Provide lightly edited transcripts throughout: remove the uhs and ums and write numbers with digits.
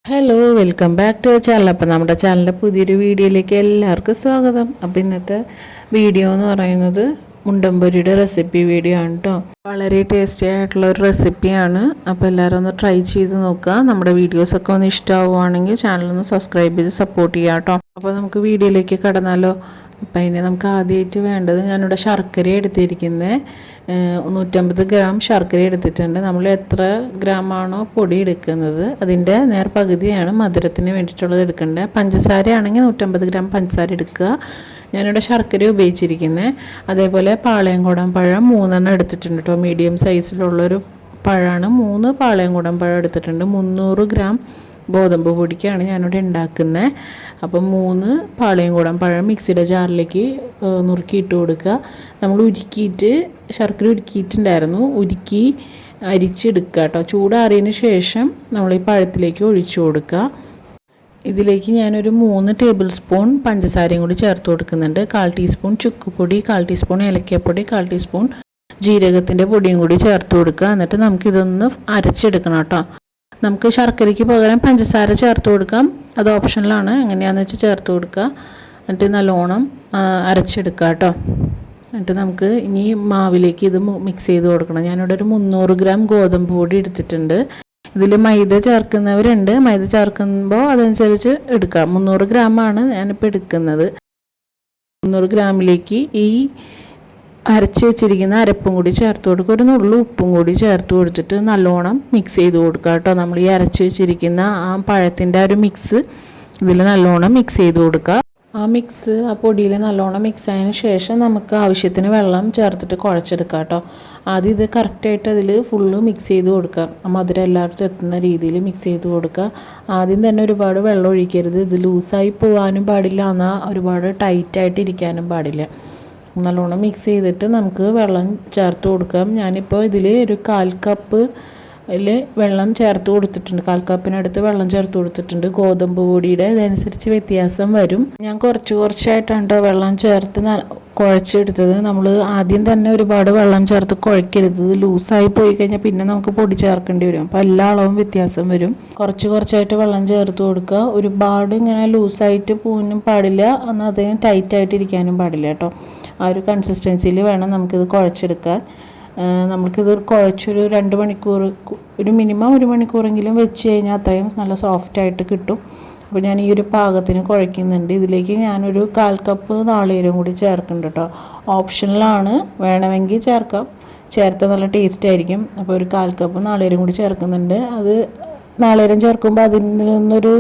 Hello welcome back to channel. അപ്പോൾ നമ്മുടെ ചാനലിൻ്റെ പുതിയൊരു വീഡിയോയിലേക്ക് എല്ലാവർക്കും സ്വാഗതം. അപ്പോൾ ഇന്നത്തെ വീഡിയോ എന്ന് പറയുന്നത് മുണ്ടമ്പൊരിയുടെ റെസിപ്പി വീഡിയോ ആണ് കേട്ടോ. വളരെ ടേസ്റ്റി ആയിട്ടുള്ള ഒരു റെസിപ്പിയാണ്. അപ്പോൾ എല്ലാവരും ഒന്ന് ട്രൈ ചെയ്ത് നോക്കുക. നമ്മുടെ വീഡിയോസൊക്കെ ഒന്ന് ഇഷ്ടമാവുകയാണെങ്കിൽ ചാനലൊന്ന് സബ്സ്ക്രൈബ് ചെയ്ത് സപ്പോർട്ട് ചെയ്യാം കേട്ടോ. അപ്പോൾ നമുക്ക് വീഡിയോയിലേക്ക് കടന്നാലോ. അപ്പം അതിന് നമുക്ക് ആദ്യമായിട്ട് വേണ്ടത്, ഞാനിവിടെ ശർക്കര എടുത്തിരിക്കുന്നത് 150 ഗ്രാം ശർക്കര എടുത്തിട്ടുണ്ട്. നമ്മൾ എത്ര ഗ്രാമാണോ പൊടി എടുക്കുന്നത് അതിൻ്റെ നേർ പകുതിയാണ് മധുരത്തിന് വേണ്ടിയിട്ടുള്ളത് എടുക്കേണ്ടത്. പഞ്ചസാര ആണെങ്കിൽ 150 ഗ്രാം പഞ്ചസാര എടുക്കുക. ഞാനിവിടെ ശർക്കര ഉപയോഗിച്ചിരിക്കുന്നത്. അതേപോലെ പാളയംകുടം പഴം 3 എടുത്തിട്ടുണ്ട് കേട്ടോ. മീഡിയം സൈസിലുള്ളൊരു പഴമാണ്. 3 പാളയംകുടം പഴം എടുത്തിട്ടുണ്ട്. 300 ഗ്രാം ഗോതമ്പ് പൊടിക്കാണ് ഞാനിവിടെ ഉണ്ടാക്കുന്നത്. അപ്പം 3 പാളയംകുടം പഴം മിക്സിയുടെ ജാറിലേക്ക് നുറുക്കിയിട്ട് കൊടുക്കുക. നമ്മൾ ഉരുക്കിയിട്ട് ശർക്കര ഉരുക്കിയിട്ടുണ്ടായിരുന്നു, ഉരുക്കി അരിച്ചെടുക്കുക കേട്ടോ. ചൂടാറിയതിന് ശേഷം നമ്മൾ ഈ പഴത്തിലേക്ക് ഒഴിച്ചു കൊടുക്കുക. ഇതിലേക്ക് ഞാനൊരു 3 ടേബിൾ സ്പൂൺ പഞ്ചസാരയും കൂടി ചേർത്ത് കൊടുക്കുന്നുണ്ട്. 1/4 ടീസ്പൂൺ ചുക്കുപൊടി, 1/4 ടീസ്പൂൺ ഏലക്കപ്പൊടി, 1/4 ടീസ്പൂൺ ജീരകത്തിൻ്റെ പൊടിയും കൂടി ചേർത്ത് കൊടുക്കുക. എന്നിട്ട് നമുക്കിതൊന്ന് അരച്ചെടുക്കണം കേട്ടോ. നമുക്ക് ശർക്കരയ്ക്ക് പകരം പഞ്ചസാര ചേർത്ത് കൊടുക്കാം, അത് ഓപ്ഷനിലാണ്. എങ്ങനെയാണെന്ന് വെച്ചാൽ ചേർത്ത് കൊടുക്കുക. എന്നിട്ട് നല്ലോണം അരച്ചെടുക്കുക കേട്ടോ. എന്നിട്ട് നമുക്ക് ഇനി മാവിലേക്ക് ഇത് മിക്സ് ചെയ്ത് കൊടുക്കണം. ഞാനിവിടെ ഒരു 300 ഗ്രാം ഗോതമ്പ് പൊടി എടുത്തിട്ടുണ്ട്. ഇതിൽ മൈദ ചേർക്കുന്നവരുണ്ട്, മൈദ ചേർക്കുമ്പോൾ അതനുസരിച്ച് എടുക്കാം. 300 ഗ്രാമാണ് ഞാനിപ്പോൾ എടുക്കുന്നത്. 300 ഗ്രാമിലേക്ക് ഈ അരച്ച് വെച്ചിരിക്കുന്ന അരപ്പും കൂടി ചേർത്ത് കൊടുക്കുക. ഒരു നുള്ളു ഉപ്പും കൂടി ചേർത്ത് കൊടുത്തിട്ട് നല്ലോണം മിക്സ് ചെയ്ത് കൊടുക്കുക കേട്ടോ. നമ്മൾ ഈ അരച്ച് വെച്ചിരിക്കുന്ന ആ പഴത്തിൻ്റെ ഒരു മിക്സ് ഇതിൽ നല്ലോണം മിക്സ് ചെയ്ത് കൊടുക്കുക. ആ പൊടിയിൽ നല്ലോണം മിക്സ് ആയതിന് ശേഷം നമുക്ക് ആവശ്യത്തിന് വെള്ളം ചേർത്തിട്ട് കുഴച്ചെടുക്കുക കേട്ടോ. ആദ്യം ഇത് കറക്റ്റായിട്ട് അതിൽ ഫുള്ള് മിക്സ് ചെയ്ത് കൊടുക്കുക. മധുരം എല്ലായിടത്തും എത്തുന്ന രീതിയിൽ മിക്സ് ചെയ്ത് കൊടുക്കുക. ആദ്യം തന്നെ ഒരുപാട് വെള്ളം ഒഴിക്കരുത്. ഇത് ലൂസായി പോകാനും പാടില്ല, എന്നാൽ ഒരുപാട് ടൈറ്റായിട്ട് ഇരിക്കാനും പാടില്ല. നല്ലോണം മിക്സ് ചെയ്തിട്ട് നമുക്ക് വെള്ളം ചേർത്ത് കൊടുക്കാം. ഞാനിപ്പോൾ ഇതിൽ ഒരു 1/4 കപ്പ് വെള്ളം ചേർത്ത് കൊടുത്തിട്ടുണ്ട്. 1/4 കപ്പിനടുത്ത് വെള്ളം ചേർത്ത് കൊടുത്തിട്ടുണ്ട്. ഗോതമ്പ് പൊടിയുടെ ഇതനുസരിച്ച് വ്യത്യാസം വരും. ഞാൻ കുറച്ചായിട്ടാണ് വെള്ളം ചേർത്ത് കുഴച്ചെടുത്തത്. നമ്മൾ ആദ്യം തന്നെ ഒരുപാട് വെള്ളം ചേർത്ത് കുഴക്കരുത്. ലൂസായി പോയി കഴിഞ്ഞാൽ പിന്നെ നമുക്ക് പൊടി ചേർക്കേണ്ടി വരും. അപ്പോൾ എല്ലാ അളവും വ്യത്യാസം വരും. കുറച്ചായിട്ട് വെള്ളം ചേർത്ത് കൊടുക്കുക. ഒരുപാട് ഇങ്ങനെ ലൂസായിട്ട് പോകാനും പാടില്ല, എന്നാൽ അധികം ടൈറ്റായിട്ട് ഇരിക്കാനും പാടില്ല കേട്ടോ. ആ ഒരു കൺസിസ്റ്റൻസിയിൽ വേണം നമുക്കിത് കുഴച്ചെടുക്കാൻ. നമുക്കിത് കുഴച്ചൊരു 2 മണിക്കൂർ, ഒരു മിനിമം 1 മണിക്കൂറെങ്കിലും വെച്ച് കഴിഞ്ഞാൽ അത്രയും നല്ല സോഫ്റ്റായിട്ട് കിട്ടും. അപ്പോൾ ഞാൻ ഈ ഒരു പാകത്തിന് കുഴയ്ക്കുന്നുണ്ട്. ഇതിലേക്ക് ഞാനൊരു 1/4 കപ്പ് നാളികേരം കൂടി ചേർക്കുന്നുണ്ട് കേട്ടോ. ഓപ്ഷനിലാണ്, വേണമെങ്കിൽ ചേർക്കാം. ചേർത്താൽ നല്ല ടേസ്റ്റ് ആയിരിക്കും. അപ്പോൾ ഒരു 1/4 കപ്പ് നാളികേരം കൂടി ചേർക്കുന്നുണ്ട്. അത് നാളികേരം ചേർക്കുമ്പോൾ അതിൽ നിന്നൊരു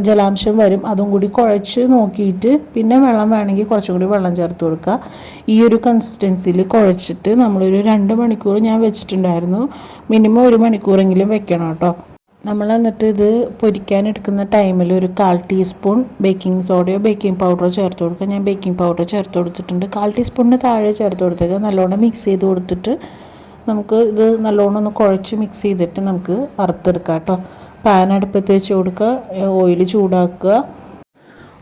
ജലാംശം വരും. അതും കൂടി കുഴച്ച് നോക്കിയിട്ട് പിന്നെ വെള്ളം വേണമെങ്കിൽ കുറച്ചും കൂടി വെള്ളം ചേർത്ത് കൊടുക്കുക. ഈ ഒരു കൺസിസ്റ്റൻസിയിൽ കുഴച്ചിട്ട് നമ്മളൊരു 2 മണിക്കൂർ ഞാൻ വെച്ചിട്ടുണ്ടായിരുന്നു. മിനിമം 1 മണിക്കൂറെങ്കിലും വെക്കണം കേട്ടോ. നമ്മൾ എന്നിട്ട് ഇത് പൊരിക്കാൻ എടുക്കുന്ന ടൈമിൽ ഒരു 1/4 ടീസ്പൂൺ ബേക്കിംഗ് സോഡയോ ബേക്കിംഗ് പൗഡറോ ചേർത്ത് കൊടുക്കുക. ഞാൻ ബേക്കിംഗ് പൗഡർ ചേർത്ത് കൊടുത്തിട്ടുണ്ട്. 1/4 ടീസ്പൂണിന് താഴെ ചേർത്ത് കൊടുത്തേക്ക്. നല്ലോണം മിക്സ് ചെയ്ത് കൊടുത്തിട്ട് നമുക്ക് ഇത് നല്ലോണം ഒന്ന് കുഴച്ച് മിക്സ് ചെയ്തിട്ട് നമുക്ക് വറുത്തെടുക്കാം കേട്ടോ. പാൻ അടുപ്പത്ത് വെച്ച് കൊടുക്കുക. ഓയിൽ ചൂടാക്കുക.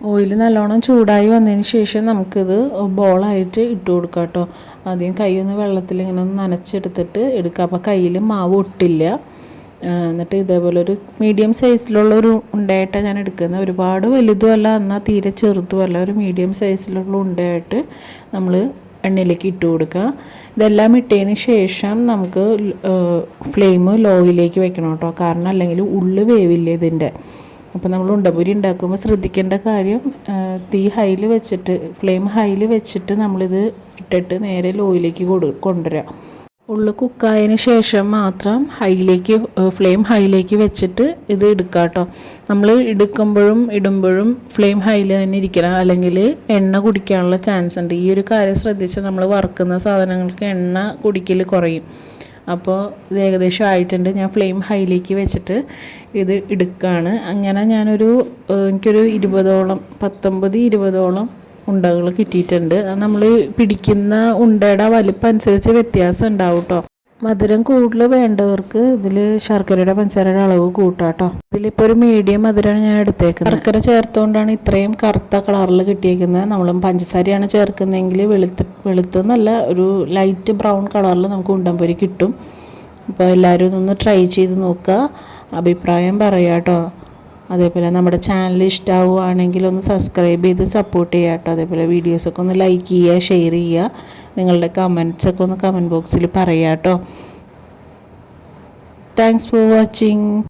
ഓയിൽ നല്ലോണം ചൂടായി വന്നതിന് ശേഷം നമുക്കിത് ബോളായിട്ട് ഇട്ട് കൊടുക്കാം കേട്ടോ. ആദ്യം കൈ ഒന്ന് വെള്ളത്തിൽ ഇങ്ങനെ ഒന്ന് നനച്ചെടുത്തിട്ട് എടുക്കുക. അപ്പോൾ കയ്യിൽ മാവ് ഒട്ടില്ല. എന്നിട്ട് ഇതേപോലെ ഒരു മീഡിയം സൈസിലുള്ളൊരു ഉണ്ടയായിട്ടാണ് ഞാൻ എടുക്കുന്നത്. ഒരുപാട് വലുതുമല്ല, എന്നാൽ തീരെ ചെറുതുമല്ല. ഒരു മീഡിയം സൈസിലുള്ള ഉണ്ടയായിട്ട് നമ്മൾ എണ്ണയിലേക്ക് ഇട്ട് കൊടുക്കുക. ഇതെല്ലാം ഇട്ടതിന് ശേഷം നമുക്ക് ഫ്ലെയിം ലോയിലേക്ക് വെക്കണം കേട്ടോ. കാരണം അല്ലെങ്കിൽ ഉള്ളു വേവില്ല ഇതിൻ്റെ. അപ്പോൾ നമ്മൾ ഉണ്ടപ്പൊരി ഉണ്ടാക്കുമ്പോൾ ശ്രദ്ധിക്കേണ്ട കാര്യം, തീ ഹൈയിൽ വെച്ചിട്ട്, ഫ്ലെയിം ഹൈയിൽ വെച്ചിട്ട് നമ്മളിത് ഇട്ടിട്ട് നേരെ ലോയിലേക്ക് കൊണ്ടുവരാം. ഉള്ളു കുക്കായതിന് ശേഷം മാത്രം ഫ്ലെയിം ഹൈയിലേക്ക് വെച്ചിട്ട് ഇത് എടുക്കുക കേട്ടോ. നമ്മൾ ഇടുമ്പോഴും ഫ്ലെയിം ഹൈയിൽ തന്നെ ഇരിക്കണം, അല്ലെങ്കിൽ എണ്ണ കുടിക്കാനുള്ള ചാൻസ് ഉണ്ട്. ഈ ഒരു കാര്യം ശ്രദ്ധിച്ച് നമ്മൾ വറുക്കുന്ന സാധനങ്ങൾക്ക് എണ്ണ കുടിക്കൽ കുറയും. അപ്പോൾ ഇത് ഏകദേശം ആയിട്ടുണ്ട്. ഞാൻ ഫ്ലെയിം ഹൈയിലേക്ക് വെച്ചിട്ട് ഇത് എടുക്കുകയാണ്. അങ്ങനെ എനിക്കൊരു 19-20 ഉണ്ടകൾ കിട്ടിയിട്ടുണ്ട്. നമ്മൾ പിടിക്കുന്ന ഉണ്ടയുടെ വലിപ്പം അനുസരിച്ച് വ്യത്യാസം ഉണ്ടാവും കേട്ടോ. മധുരം കൂടുതൽ വേണ്ടവർക്ക് ഇതിൽ ശർക്കരയുടെ പഞ്ചസാരയുടെ അളവ് കൂട്ടാം കേട്ടോ. ഇതിലിപ്പോൾ ഒരു മീഡിയം മധുരമാണ് ഞാൻ എടുത്തേക്കുന്നത്. ശർക്കര ചേർത്തുകൊണ്ടാണ് ഇത്രയും കറുത്ത കളറിൽ കിട്ടിയേക്കുന്നത്. നമ്മൾ പഞ്ചസാരയാണ് ചേർക്കുന്നതെങ്കിൽ വെളുത്തെന്നല്ല, ഒരു ലൈറ്റ് ബ്രൗൺ കളറിൽ നമുക്ക് ഉണ്ടംപൊരി കിട്ടും. അപ്പോൾ എല്ലാവരും ഇതൊന്ന് ട്രൈ ചെയ്ത് നോക്കുക, അഭിപ്രായം പറയാം കേട്ടോ. അതേപോലെ നമ്മുടെ ചാനൽ ഇഷ്ടമാവുകയാണെങ്കിൽ ഒന്ന് സബ്സ്ക്രൈബ് ചെയ്ത് സപ്പോർട്ട് ചെയ്യുക കേട്ടോ. അതേപോലെ വീഡിയോസൊക്കെ ഒന്ന് ലൈക്ക് ചെയ്യുക, ഷെയർ ചെയ്യുക, നിങ്ങളുടെ കമൻറ്റ്സൊക്കെ ഒന്ന് കമൻറ്റ് ബോക്സിൽ പറയുക കേട്ടോ. Thanks for watching.